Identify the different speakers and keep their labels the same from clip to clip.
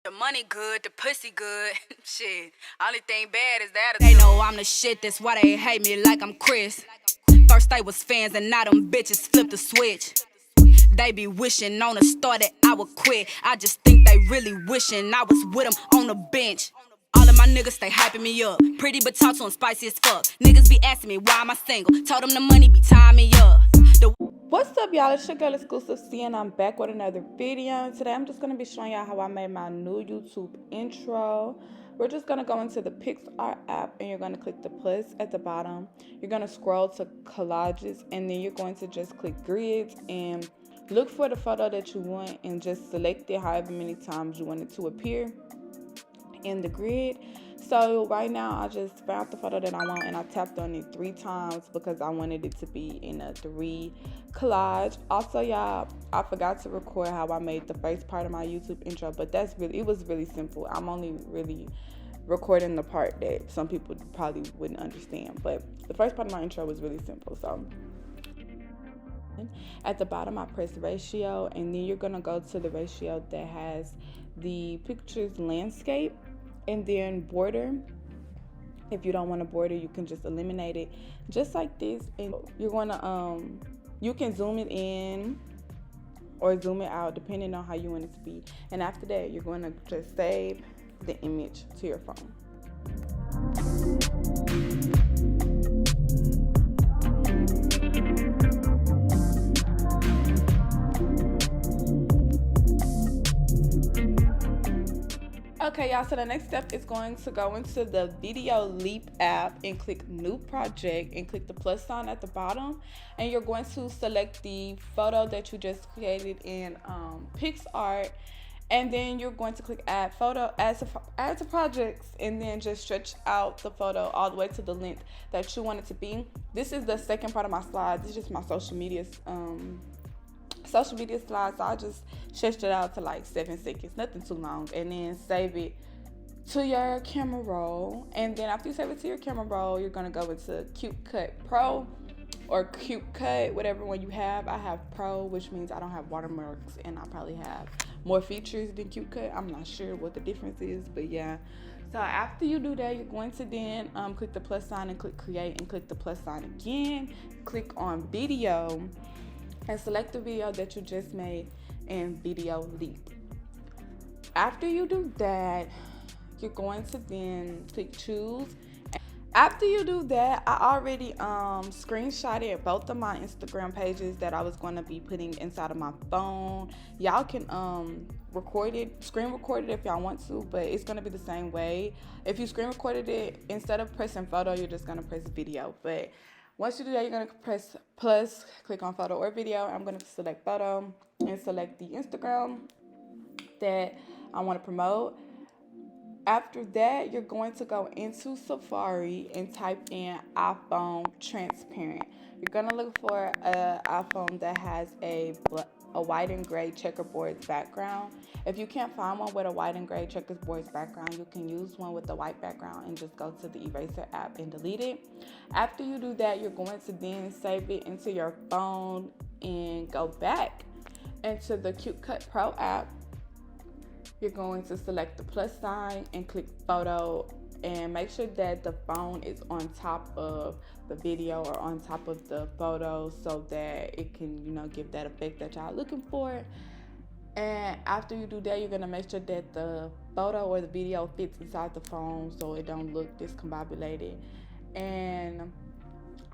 Speaker 1: The money good, the pussy good. Shit, only thing bad is that they know I'm the shit, that's why they hate me like I'm Chris. First they was fans and now them bitches flip the switch. They be wishing on the start that I would quit. I just think they really wishing I was with them on the bench. All of my niggas stay hyping me up. Pretty but talk to them spicy as fuck. Niggas be asking me why am I single. Told them the money be tying me up.
Speaker 2: What's up, y'all? It's your girl Exclusive C, and I'm back with another video. Today I'm just going to be showing y'all how I made my new YouTube intro. We're just going to go into the PixArt app, and you're going to click the plus at the bottom. You're going to scroll to collages, and then you're going to just click grids and look for the photo that you want and just select it however many times you want it to appear in the grid. So right now I just found the photo that I want and I tapped on it 3 times because I wanted it to be in a 3 collage. Also, y'all, I forgot to record how I made the first part of my YouTube intro, but it was really simple. I'm only really recording the part that some people probably wouldn't understand, but the first part of my intro was really simple. So at the bottom I press ratio, and then you're gonna go to the ratio that has the picture's landscape, and then border. If you don't want a border, you can just eliminate it just like this, and you're gonna you can zoom it in or zoom it out depending on how you want it to be. And after that, you're going to just save the image to your phone. Okay, y'all, so the next step is going to go into the VideoLeap app and click new project and click the plus sign at the bottom, and you're going to select the photo that you just created in PixArt, and then you're going to click add photo, add to projects, and then just stretch out the photo all the way to the length that you want it to be. This is the second part of my slide. This is just my social media slides, so I just stretched it out to like 7 seconds, nothing too long, and then save it to your camera roll. And then after you save it to your camera roll, you're gonna go into CuteCut Pro or CuteCut, whatever one you have. I have Pro, which means I don't have watermarks, and I probably have more features than CuteCut. I'm not sure what the difference is, but yeah. So after you do that, you're going to then click the plus sign and click create, and click the plus sign again, click on video, and select the video that you just made in VideoLeap. After you do that, you're going to then click choose. After you do that, I already screenshotted both of my Instagram pages that I was going to be putting inside of my phone. Y'all can screen record it if y'all want to, but it's going to be the same way. If you screen recorded it, instead of pressing photo, you're just going to press video. But once you do that, you're going to press plus, click on photo or video. I'm going to select photo and select the Instagram that I want to promote. After that, you're going to go into Safari and type in iPhone transparent. You're going to look for an iPhone that has a white and gray checkerboard background. If you can't find one with a white and gray checkerboard background, you can use one with a white background and just go to the eraser app and delete it. After you do that, you're going to then save it into your phone and go back into the CuteCut Pro app. You're going to select the plus sign and click photo, and make sure that the phone is on top of the video or on top of the photo so that it can, give that effect that y'all looking for. And after you do that, you're gonna make sure that the photo or the video fits inside the phone so it don't look discombobulated. And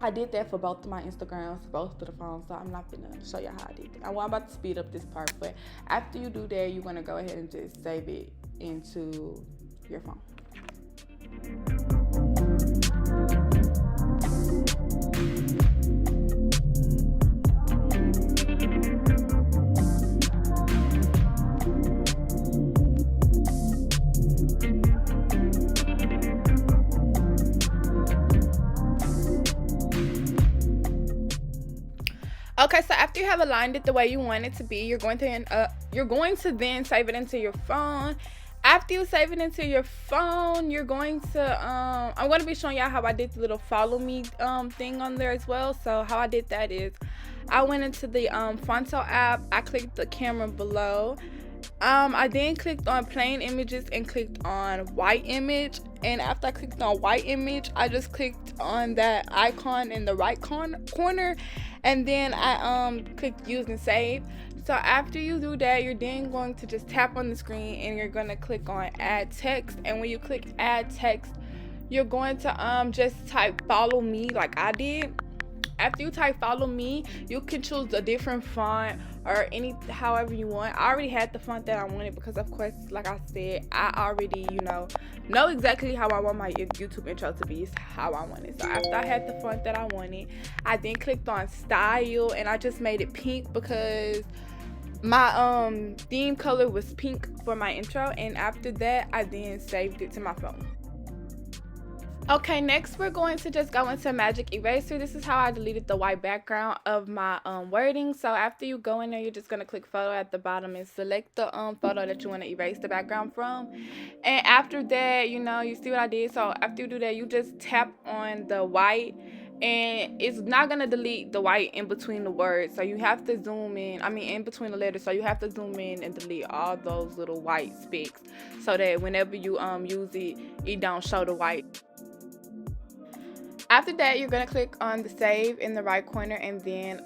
Speaker 2: I did that for both of my Instagrams, both of the phones, so I'm not gonna show you how I did that. I'm about to speed up this part, but after you do that, you're gonna go ahead and just save it into your phone. Okay, so after you have aligned it the way you want it to be, you're going to then save it into your phone. After you save it into your phone, you're going to I'm going to be showing y'all how I did the little follow me thing on there as well. So how I did that is I went into the Fonto app, I clicked the camera below, I then clicked on plain images and clicked on white image, and after I clicked on white image, I just clicked on that icon in the right corner, and then I clicked use and save. So after you do that, you're then going to just tap on the screen and you're going to click on add text, and when you click add text, you're going to just type follow me like I did. After you type follow me, you can choose a different font or however you want. I already had the font that I wanted because, of course, like I said, I already know exactly how I want my YouTube intro to be. It's how I want it. So after I had the font that I wanted, I then clicked on style, and I just made it pink because my theme color was pink for my intro. And after that, I then saved it to my phone. Okay, next we're going to just go into Magic Eraser. This is how I deleted the white background of my wording. So after you go in there, you're just going to click photo at the bottom and select the photo that you want to erase the background from. And after that, you see what I did. So after you do that, you just tap on the white, and it's not going to delete the white in between the words. So you have to zoom in between the letters. So you have to zoom in and delete all those little white specks so that whenever you use it, it don't show the white. After that, you're going to click on the save in the right corner, and then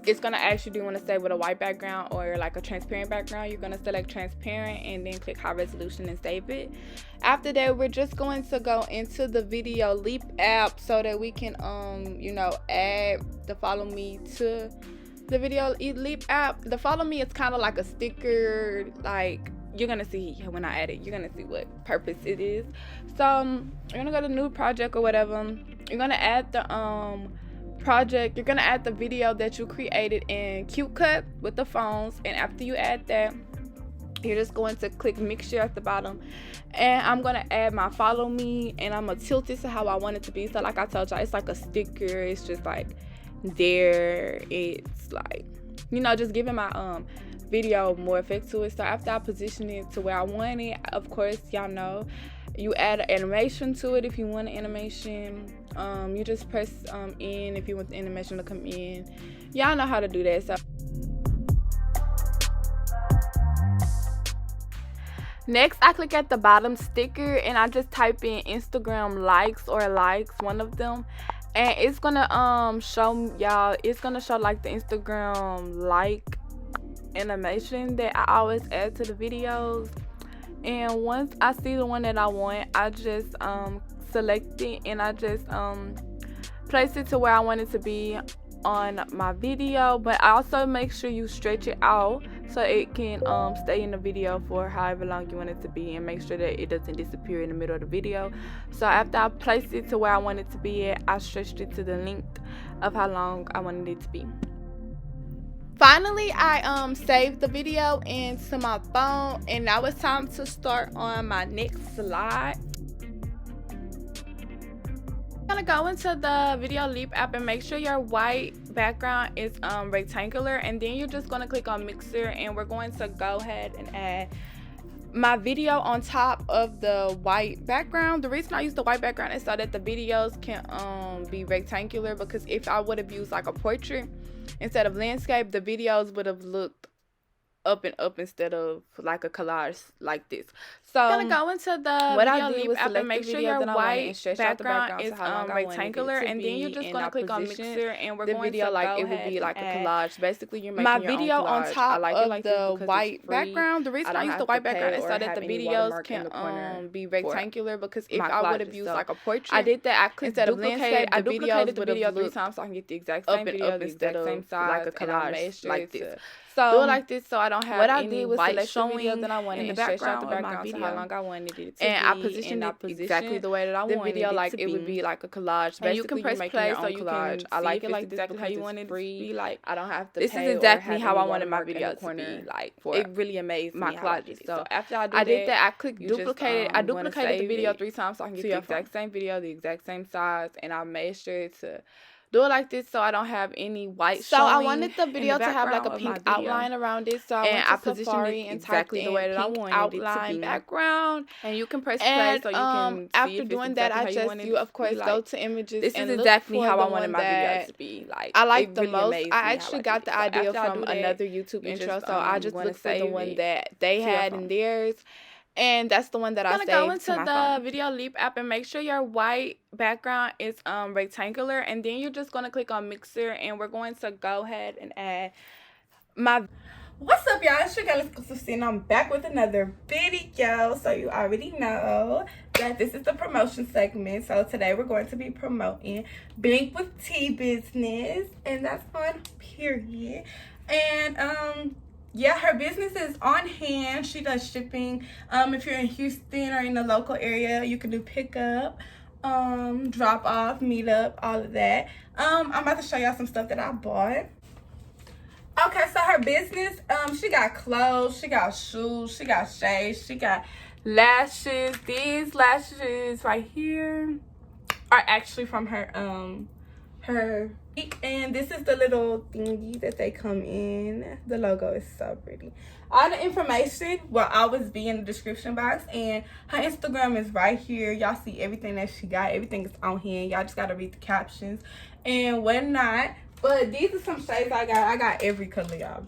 Speaker 2: it's going to ask you, do you want to save with a white background or like a transparent background? You're going to select transparent and then click high resolution and save it. After that, we're just going to go into the VideoLeap app so that we can add the follow me to the VideoLeap app. The follow me is kind of like a sticker, like you're gonna see when I add it, you're gonna see what purpose it is. So you're gonna go to new project or whatever. You're gonna add the project. You're gonna add the video that you created in CapCut with the phones, and after you add that, you're just going to click mixture at the bottom, and I'm gonna add my follow me, and I'm gonna tilt it to how I want it to be. So like I told y'all, it's like a sticker. It's just like there. It's like just giving my video more effect to it. So after I position it to where I want it, of course, y'all know you add an animation to it. If you want an animation, you just press in if you want the animation to come in. Y'all know how to do that. So next, I click at the bottom sticker, and I just type in Instagram likes or likes, one of them, and it's gonna show y'all. It's gonna show like the Instagram like animation that I always add to the videos. And once I see the one that I want, I just select it, and I just place it to where I want it to be on my video. But I also make sure you stretch it out so it can stay in the video for however long you want it to be, and make sure that it doesn't disappear in the middle of the video. So after I placed it to where I want it to be at, I stretched it to the length of how long I wanted it to be. Finally, I saved the video into my phone, and now it's time to start on my next slide. I'm gonna go into the VideoLeap app and make sure your white background is rectangular, and then you're just gonna click on mixer, and we're going to go ahead and add my video on top of the white background. The reason I use the white background is so that the videos can be rectangular, because if I would have used like a portrait instead of landscape, the videos would have looked up and up instead of like a collage like this. So I'm gonna go into the VideoLeap app and make sure your white background is rectangular, and then you're just gonna click on mixer, and we're going to like it would be like a collage. Basically, you're making my video on top of the white background. The reason I use the white background is so that the videos can be rectangular, because if I would have used like a portrait, I did that. I clicked instead of landscape, I duplicated the video 3 times so I can get the exact same video, the exact same size, like a collage like this. So do it like this, so I don't have what I did was white showing that I wanted in the background of my video, how long I wanted it to and be, I positioned it exactly the way that I wanted video, like it would be like a collage. Basically, you can press play so you collage. I like it like exactly how you want it to be. Like I don't have to. This is exactly how I wanted my video to be. Like it really amazed my collages. So after I did that, I clicked duplicate. I duplicated the video 3 times so I can get the exact same video, the exact same size, and I made sure to do it like this so I don't have any white
Speaker 3: So
Speaker 2: showing.
Speaker 3: I wanted the video to have like a
Speaker 2: background of my
Speaker 3: pink
Speaker 2: video.
Speaker 3: outline around it. So I went to
Speaker 2: positioned
Speaker 3: Safari
Speaker 2: it
Speaker 3: and
Speaker 2: exactly
Speaker 3: typed
Speaker 2: the way
Speaker 3: in
Speaker 2: that I
Speaker 3: pink
Speaker 2: wanted it to
Speaker 3: outline
Speaker 2: be.
Speaker 3: background.
Speaker 2: And you can press play
Speaker 3: And
Speaker 2: so you can see
Speaker 3: after
Speaker 2: if it's
Speaker 3: doing that,
Speaker 2: exactly
Speaker 3: I
Speaker 2: how you
Speaker 3: just
Speaker 2: want it
Speaker 3: you
Speaker 2: to
Speaker 3: of course
Speaker 2: be.
Speaker 3: go
Speaker 2: Like,
Speaker 3: to images
Speaker 2: this
Speaker 3: and
Speaker 2: is
Speaker 3: look
Speaker 2: exactly
Speaker 3: for
Speaker 2: how
Speaker 3: the
Speaker 2: I wanted
Speaker 3: one
Speaker 2: my videos
Speaker 3: that
Speaker 2: to be. Like,
Speaker 3: I like
Speaker 2: it
Speaker 3: the
Speaker 2: really
Speaker 3: most.
Speaker 2: amazed
Speaker 3: I
Speaker 2: me how
Speaker 3: actually
Speaker 2: I
Speaker 3: got
Speaker 2: did
Speaker 3: the
Speaker 2: it. So
Speaker 3: idea
Speaker 2: after I
Speaker 3: from
Speaker 2: do that,
Speaker 3: another YouTube
Speaker 2: you
Speaker 3: intro,
Speaker 2: just,
Speaker 3: so I just
Speaker 2: wanna
Speaker 3: looked for the
Speaker 2: save
Speaker 3: one
Speaker 2: it
Speaker 3: that they
Speaker 2: to your
Speaker 3: had
Speaker 2: phone.
Speaker 3: in theirs, and that's the one that I
Speaker 2: I'm gonna go
Speaker 3: saved to
Speaker 2: into
Speaker 3: my phone.
Speaker 2: the VideoLeap app and make sure your white background is rectangular, and then you're just gonna click on mixer, and we're going to go ahead and add my. What's up, y'all? It's your girl, and I'm back with another video. So you already know that this is the promotion segment. So today we're going to be promoting Blink with Tea business, and that's on period. And yeah, her business is on hand. She does shipping. If you're in Houston or in the local area, you can do pickup, drop off, meet up, all of that. I'm about to show y'all some stuff that I bought. Okay, so her business, she got clothes, she got shoes, she got shades, she got lashes. These lashes right here are actually from her and this is the little thingy that they come in. The logo is so pretty. All the information will always be in the description box, and her Instagram is right here. Y'all see everything that she got. Everything is on here. Y'all just gotta read the captions and whatnot. But these are some shades I got. I got every color, y'all.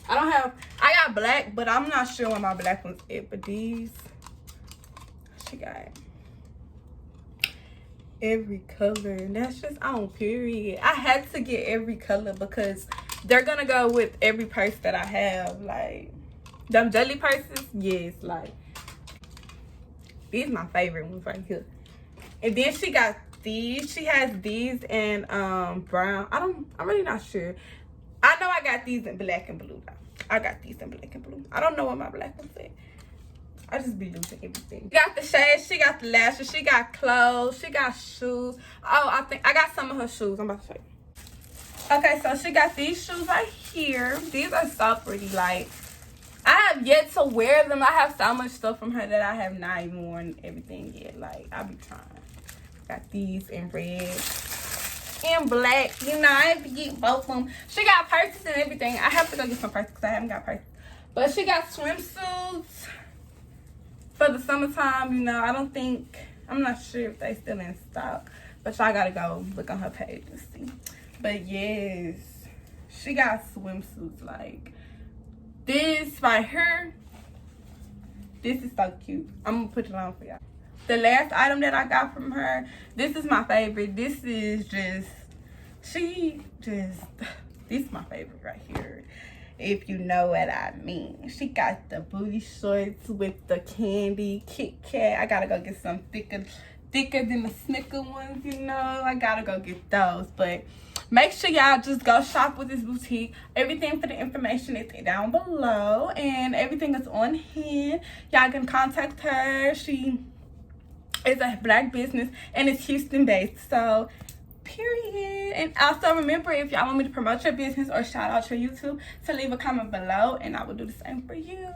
Speaker 2: I got black, but I'm not sure what my black one's at. But these, she got every color, and that's just on period. I had to get every color because they're gonna go with every purse that I have. Like, them jelly purses, yes, like, these my favorite ones right here. And then she got these. She has these in brown. I'm really not sure. I know I got these in black and blue though. I got these in black and blue. I don't know what my black one's at. I just be losing everything. She got the shades, she got the lashes, she got clothes, she got shoes. Oh, I think I got some of her shoes. I'm about to show you. Okay, so she got these shoes right here. These are so pretty. Like, I have yet to wear them. I have so much stuff from her that I have not even worn everything yet. Like, I'll be trying. Got these in red and black. You know, I have to get both of them. She got purses and everything. I have to go get some purses because I haven't got purses. But she got swimsuits for the summertime. You know, I'm not sure if they still in stock. But y'all gotta go look on her page and see. But yes, she got swimsuits. Like, this right here. This is so cute. I'm gonna put it on for y'all. The last item that I got from her, this is my favorite. This is just, this is my favorite right here, if you know what I mean. She got the booty shorts with the candy Kit Kat. I gotta go get some thicker than the Snicker ones, you know. I gotta go get those. But make sure y'all just go shop with this boutique. Everything for the information is down below, and everything is on hand. Y'all can contact her. She is a black business and it's Houston based. So period. And also remember, if y'all want me to promote your business or shout out your YouTube, to leave a comment below and I will do the same for you.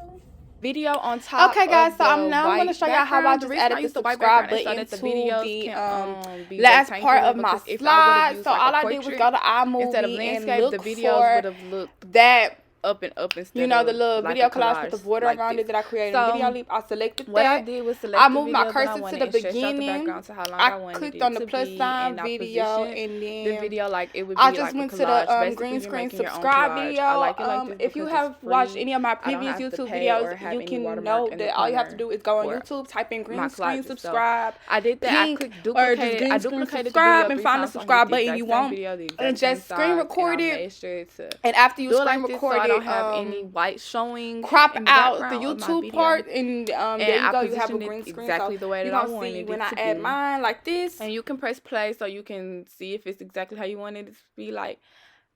Speaker 2: Video on top.
Speaker 3: Okay, guys, so I'm going to show y'all how I
Speaker 2: just
Speaker 3: just added the subscribe button to the last
Speaker 2: last
Speaker 3: part of my slide. So all I did was go to iMovie
Speaker 2: instead of
Speaker 3: and
Speaker 2: landscape,
Speaker 3: look
Speaker 2: the videos
Speaker 3: for
Speaker 2: would have looked
Speaker 3: that,
Speaker 2: up and up instead
Speaker 3: you know, the
Speaker 2: of
Speaker 3: little
Speaker 2: like
Speaker 3: video
Speaker 2: a
Speaker 3: collage with the border
Speaker 2: like
Speaker 3: around
Speaker 2: this.
Speaker 3: it that I created
Speaker 2: So,
Speaker 3: in VideoLeap. I selected
Speaker 2: what I
Speaker 3: that.
Speaker 2: did was select
Speaker 3: I
Speaker 2: the
Speaker 3: moved my
Speaker 2: video that I
Speaker 3: cursor to
Speaker 2: wanted
Speaker 3: the
Speaker 2: and stretched out the
Speaker 3: beginning.
Speaker 2: background to how long
Speaker 3: I
Speaker 2: wanted
Speaker 3: clicked
Speaker 2: it
Speaker 3: on the
Speaker 2: to
Speaker 3: plus
Speaker 2: be,
Speaker 3: sign
Speaker 2: and I
Speaker 3: video,
Speaker 2: positioned
Speaker 3: and then
Speaker 2: the video like it would be
Speaker 3: I just
Speaker 2: like
Speaker 3: went
Speaker 2: a
Speaker 3: to
Speaker 2: collage.
Speaker 3: the
Speaker 2: Basically,
Speaker 3: green
Speaker 2: you're
Speaker 3: screen
Speaker 2: making your own
Speaker 3: subscribe
Speaker 2: collage.
Speaker 3: video.
Speaker 2: I like it like this
Speaker 3: If you
Speaker 2: because
Speaker 3: have
Speaker 2: it's
Speaker 3: watched
Speaker 2: free.
Speaker 3: any of my
Speaker 2: I don't
Speaker 3: previous
Speaker 2: have to
Speaker 3: YouTube
Speaker 2: pay or
Speaker 3: videos,
Speaker 2: have
Speaker 3: you
Speaker 2: any
Speaker 3: can
Speaker 2: watermark
Speaker 3: know
Speaker 2: in the
Speaker 3: that all you have to
Speaker 2: corner
Speaker 3: do is go on
Speaker 2: for
Speaker 3: YouTube, type in
Speaker 2: my
Speaker 3: green screen
Speaker 2: collages. So
Speaker 3: subscribe.
Speaker 2: I did that. I
Speaker 3: Pink,
Speaker 2: clicked
Speaker 3: or just
Speaker 2: duplicated.
Speaker 3: green
Speaker 2: I
Speaker 3: screen
Speaker 2: duplicated the
Speaker 3: subscribe
Speaker 2: video
Speaker 3: and
Speaker 2: 3
Speaker 3: find the
Speaker 2: times so I
Speaker 3: subscribe
Speaker 2: could get
Speaker 3: button
Speaker 2: the
Speaker 3: you
Speaker 2: exact same
Speaker 3: want,
Speaker 2: video, the exact
Speaker 3: and
Speaker 2: same
Speaker 3: just screen
Speaker 2: size,
Speaker 3: record
Speaker 2: and I
Speaker 3: it.
Speaker 2: made sure to
Speaker 3: And after you
Speaker 2: do it
Speaker 3: screen
Speaker 2: like this
Speaker 3: record
Speaker 2: so I
Speaker 3: it,
Speaker 2: don't have any white showing.
Speaker 3: crop
Speaker 2: in the
Speaker 3: out the
Speaker 2: background of my
Speaker 3: YouTube
Speaker 2: video.
Speaker 3: part, and there you
Speaker 2: I
Speaker 3: go. You have a
Speaker 2: positioned it
Speaker 3: green screen,
Speaker 2: exactly
Speaker 3: so
Speaker 2: the way that
Speaker 3: you're
Speaker 2: I
Speaker 3: gonna
Speaker 2: wanted
Speaker 3: see
Speaker 2: it
Speaker 3: when I
Speaker 2: to
Speaker 3: add
Speaker 2: be.
Speaker 3: mine like this.
Speaker 2: And you can press play so you can see if it's exactly how you want it to be. Like,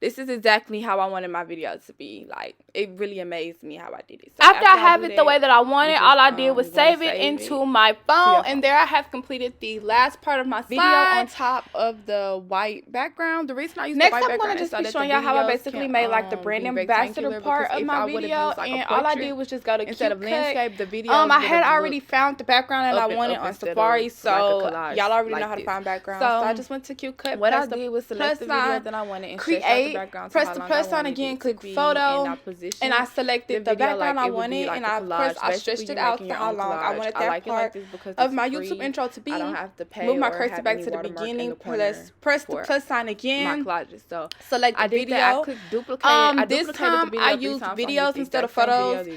Speaker 3: this is exactly how I wanted my video to be. Like, it really amazed me how I did it.
Speaker 2: So after I have it the way that I wanted, all I did was save it into my phone, and there I have completed the last part of my
Speaker 3: video on top of the white background. The reason I use the white background,
Speaker 2: next I'm going to just be showing y'all how I basically made like the brand ambassador part of my video, and all I did was just go to
Speaker 3: instead of landscape. The video
Speaker 2: I had already found the background that I wanted on Safari, so y'all already know how to find backgrounds. So I just went to CuteCut.
Speaker 3: What I did was select the video that I wanted and
Speaker 2: create, press the plus sign again, click photo, and I selected the background I wanted, and I stretched it out to how long I wanted that part of my YouTube intro to be.
Speaker 3: I don't have to pay.
Speaker 2: Move my cursor back to the beginning, press the plus sign again.
Speaker 3: My collages. So
Speaker 2: select the video.
Speaker 3: I clicked duplicate.
Speaker 2: This time I used videos instead of photos.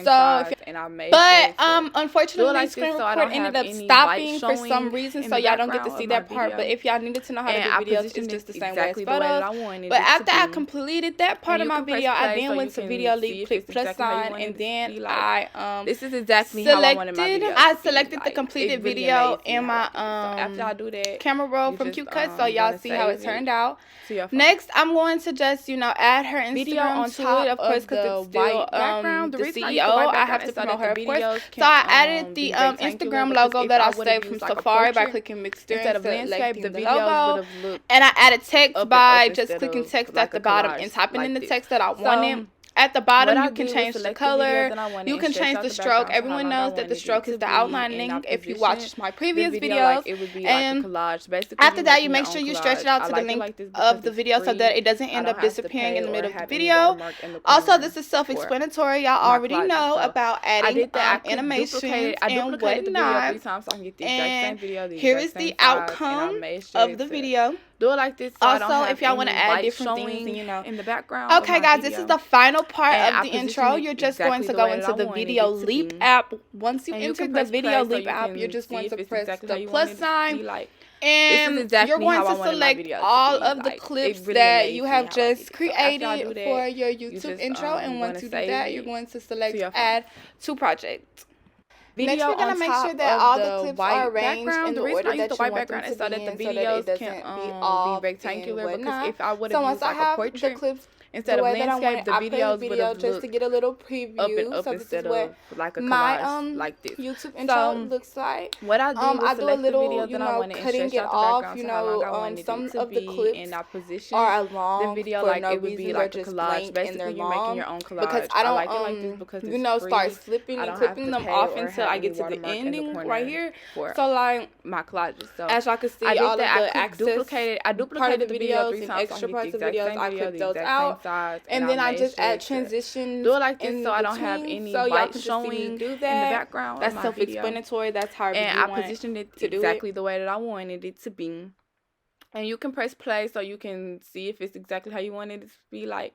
Speaker 3: So,
Speaker 2: unfortunately, screen record ended up stopping for some reason, so y'all don't get to see that part. But if y'all needed to know how to do videos, it's just the same way as photos. But after I completed that part of my video, I then went to VideoLeap, click plus sign, and then I
Speaker 3: this is exactly how I wanted my video.
Speaker 2: I selected the completed video in my
Speaker 3: after I do that
Speaker 2: camera roll from CuteCut, so y'all see how it turned out. Next, I'm going to just add her Instagram to it, of course, because it's still the CEO. I have to promote her, of course. So I added the Instagram logo that I saved from Safari by clicking mixture instead of landscape, the logo, and I added text by just clicking text at the bottom and typing in the text that I wanted. At the bottom, you can change the color, you can change the stroke. Everyone knows that the stroke is the outlining if you watched my previous videos. And after that, you make sure you stretch it out to the length of the video so that it doesn't end up disappearing in the middle of the video. Also, this is self-explanatory. Y'all already know about adding animations and whatnot. And here is the outcome of the video.
Speaker 3: Do it like this. So
Speaker 2: also, if y'all want to add different things,
Speaker 3: in the background.
Speaker 2: Okay, guys, this is the final part of the intro. You're just going to go into the VideoLeap app. Once you enter the VideoLeap app, you're just going to press the plus sign. And you're going to select all of the clips that you have just created for your YouTube intro. And once you do that, you're going to select add to project. Next, we're going to make sure that all the clips are arranged in the order that you want them to be in, so that the videos can be rectangular. Because if I would have used like a portrait, the clips instead of landscape, the videos would have just to get a little preview up and up, so instead of like a collage like this. YouTube intro looks like. What I do was select the video that I wanted and stretch out the background, some of the clips and I position the video like it would be like a collage. Basically, you're making your own collage. Because I don't like it like this because it's start slipping and clipping them off until I get to the ending right here. So like
Speaker 3: my collages. So
Speaker 2: as y'all can see, all of the access
Speaker 3: I duplicated the video
Speaker 2: and extra parts of videos. I clipped those out. And then I just add transitions.
Speaker 3: Do it like this so I don't have any light showing in the background.
Speaker 2: That's self-explanatory. That's how
Speaker 3: I positioned it exactly the way that I wanted it to be. And you can press play so you can see if it's exactly how you wanted it to be. Like,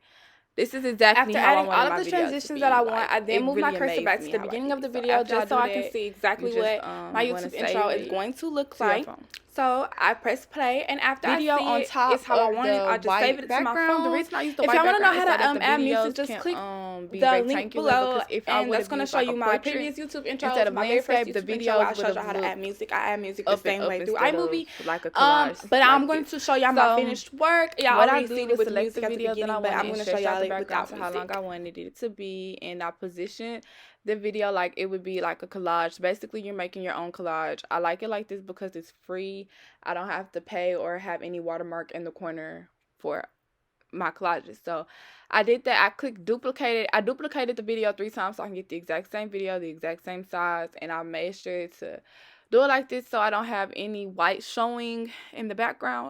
Speaker 3: this is exactly
Speaker 2: how
Speaker 3: I want
Speaker 2: all of the transitions that I want. I then move my cursor back to the beginning of the video just so I can see exactly what my YouTube intro is going to look like. So I press play, and after I see it, it's how I want it. I just save it to my phone. The reason I use the white background, if y'all want to know how to add music, just click the link below, and that's going to show you my previous YouTube intro. Instead of my very first YouTube intro, I showed you how to add music. I add music the same way through iMovie. But I'm going to show y'all my finished work. Y'all already see it with the music at the beginning, but I'm going to show y'all it without
Speaker 3: how long I wanted it to be, and I positioned the video like it would be like a collage. Basically, you're making your own collage. I like it like this because it's free. I don't have to pay or have any watermark in the corner for my collages. So I did that. I clicked duplicate. I duplicated the video 3 times so I can get the exact same video, the exact same size, and I made sure to do it like this so I don't have any white showing in the background.